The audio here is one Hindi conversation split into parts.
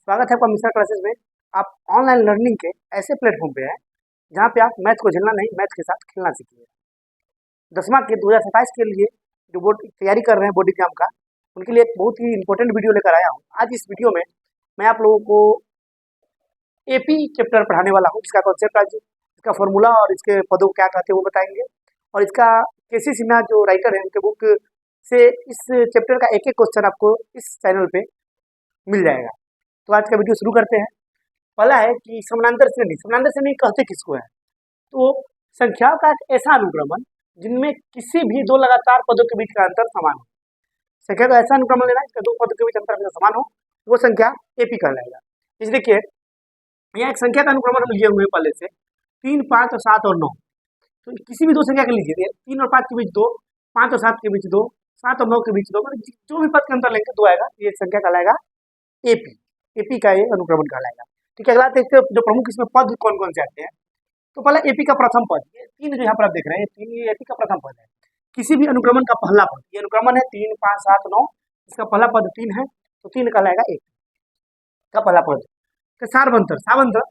स्वागत है आपका मिश्रा क्लासेस में। आप ऑनलाइन लर्निंग के ऐसे प्लेटफॉर्म पे हैं जहाँ पे आप मैथ को झेलना नहीं, मैथ के साथ खेलना सीखिए। 10वां के 2027 के लिए जो बोर्ड की तैयारी कर रहे हैं बोर्ड एग्जाम का, उनके लिए एक बहुत ही इंपॉर्टेंट वीडियो लेकर आया हूँ। आज इस वीडियो में मैं आप लोगों को एपी चैप्टर पढ़ाने वाला हूँ। इसका कॉन्सेप्ट आज, इसका फॉर्मूला और इसके पदों को क्या कहते हैं वो बताएंगे, और इसका केसी सिन्हा जो राइटर है उनके बुक से इस चैप्टर का एक एक क्वेश्चन आपको इस चैनल पे मिल जाएगा। तो आज का वीडियो शुरू करते हैं। पहला है कि समानांतर श्रेणी कहते किसको है? तो संख्याओं का एक ऐसा अनुक्रमण जिनमें किसी भी दो लगातार पदों के बीच का अंतर समान हो। संख्या का ऐसा अनुक्रमण लेना इसका दो पदों के बीच अंतर समान हो, वो संख्या एपी कहलाएगा। इस देखिए यहाँ एक संख्या का अनुक्रमण हम लिए हुए पहले से 3, 5 और 7 और 9। तो किसी भी दो संख्या के लीजिए, 3 और 5 के बीच 2, 5 और 7 के बीच 2, 7 और 9 के बीच 2, मतलब जो भी पद के अंतर लेंगे 2 आएगा, ये संख्या कहलाएगा एपी। एपी का ये अनुक्रमण कहलाएगा। ठीक है, अगला देखते हैं जो प्रमुख इसमें पद कौन कौन से आते हैं। तो पहला एपी का प्रथम पद, ये 3 जो यहाँ पर आप देख रहे हैं, 3 ये एपी का प्रथम पद है। किसी भी अनुक्रमण का पहला पद, ये अनुक्रमण है 3, 5, 7, 9, इसका पहला पद 3 है, तो 3 कहलाएगा एपी का पहला पद। तो सारवंतर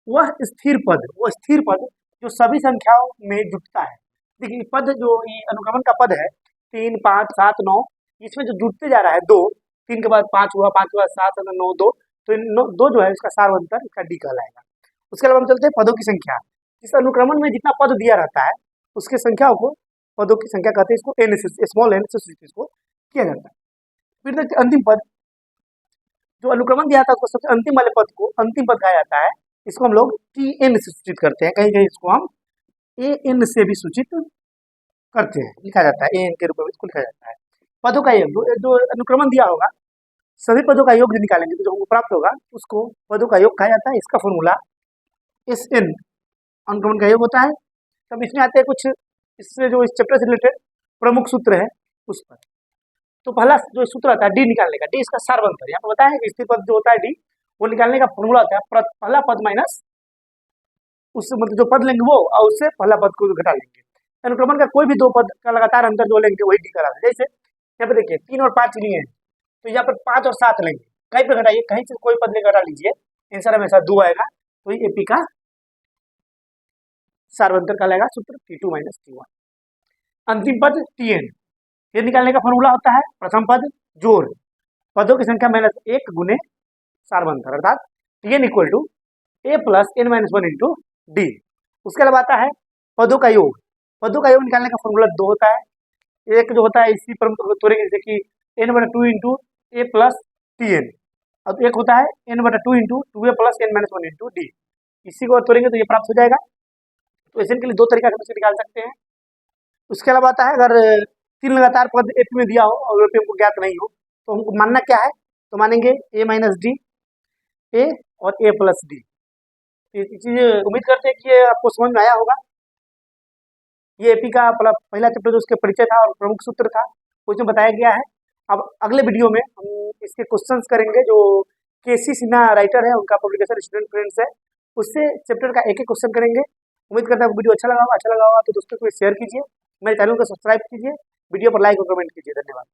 वह स्थिर पद, जो सभी संख्याओं में जुटता है। देखिए पद जो ये अनुक्रमण का पद है 3, 5, 7, 9, इसमें जो जुटते जा रहा है 2, 3 के बाद 5 हुआ, 5 के बाद 7, 9, 2, तो इन 2 जो है इसका सारवंतर, इसका डी कहलाएगा। उसके अलावा हम चलते हैं पदों की संख्या। इस अनुक्रमण में जितना पद दिया रहता है उसके संख्याओं को पदों की संख्या कहते हैं। इसको एन से, स्मॉल एन से सूचित इसको किया जाता है। फिर देखते अंतिम पद, जो अनुक्रमण दिया था उसको सबसे अंतिम वाले पद को अंतिम पद कहा जाता है। इसको हम लोग टी एन से सूचित करते हैं, कहीं कहीं इसको हम ए एन से भी सूचित करते हैं, लिखा जाता है ए एन के रूप में इसको लिखा जाता है। पदों का योग, जो अनुक्रमण दिया होगा सभी पदों का योग जो निकालेंगे तो जो हमको प्राप्त होगा उसको पदों का योग कहा जाता है। इसका फॉर्मूला एस एन अनुक्रमण का योग होता है। तब इसमें आते हैं कुछ इससे जो इस चैप्टर से रिलेटेड प्रमुख सूत्र है उस पर। तो पहला जो सूत्र आता है डी निकालने का, डी इसका सारवंतर। यहाँ पर बताया है कि स्थिर पद जो होता है डी, वो निकालने का फॉर्मूला होता है पहला पद माइनस उस मतलब जो पद लेंगे वो, और उससे पहला पद को घटा लेंगे। अनुक्रमण का कोई भी दो पद का लगातार अंतर जो लेंगे वही डी करा। जैसे यहाँ पे देखिए 3 और 5 लिए हैं, तो यहाँ पर 5 और 7 लेंगे, कहीं पे घटाइए, कहीं से कोई पद लेकर घटा लीजिए, आंसर हमेशा 2 आएगा। तो ये एपी का सारवंतर कहलाएगा सूत्र T2 - T1। अंतिम पद Tn, ये निकालने का फॉर्मूला होता है प्रथम पद जोड़ पदों की संख्या माइनस 1 गुने सारवंतर, अर्थात Tn = a + n - 1 × d। उसके अलावा आता है पदों का योग। पदों का योग निकालने का फॉर्मूला 2 होता है। एक जो होता है इसी पर तोड़ेंगे, जैसे कि n/2 × a + Tn, और एक होता है n/2 × 2a + n - 1 × d। इसी को तोड़ेंगे तो ये प्राप्त हो जाएगा। तो ऐसे के लिए 2 तरीका से निकाल सकते हैं। उसके अलावा आता है अगर 3 लगातार पद एपी में दिया हो और एपी हमको ज्ञात नहीं हो तो हमको मानना क्या है, तो मानेंगे a - d, a और a + d। चीज उम्मीद करते हैं कि ये आपको समझ में आया होगा। ये एपी का पहला चैप्टर जो उसके परिचय था और प्रमुख सूत्र था उसमें बताया गया है। अब अगले वीडियो में हम इसके क्वेश्चंस करेंगे, जो केसी सिन्हा राइटर है उनका पब्लिकेशन स्टूडेंट फ्रेंड्स है, उससे चैप्टर का एक एक क्वेश्चन करेंगे। उम्मीद करता हूँ वीडियो अच्छा लगा होगा तो दोस्तों को शेयर कीजिए, मेरे चैनल को सब्सक्राइब कीजिए, वीडियो पर लाइक और कमेंट कीजिए। धन्यवाद।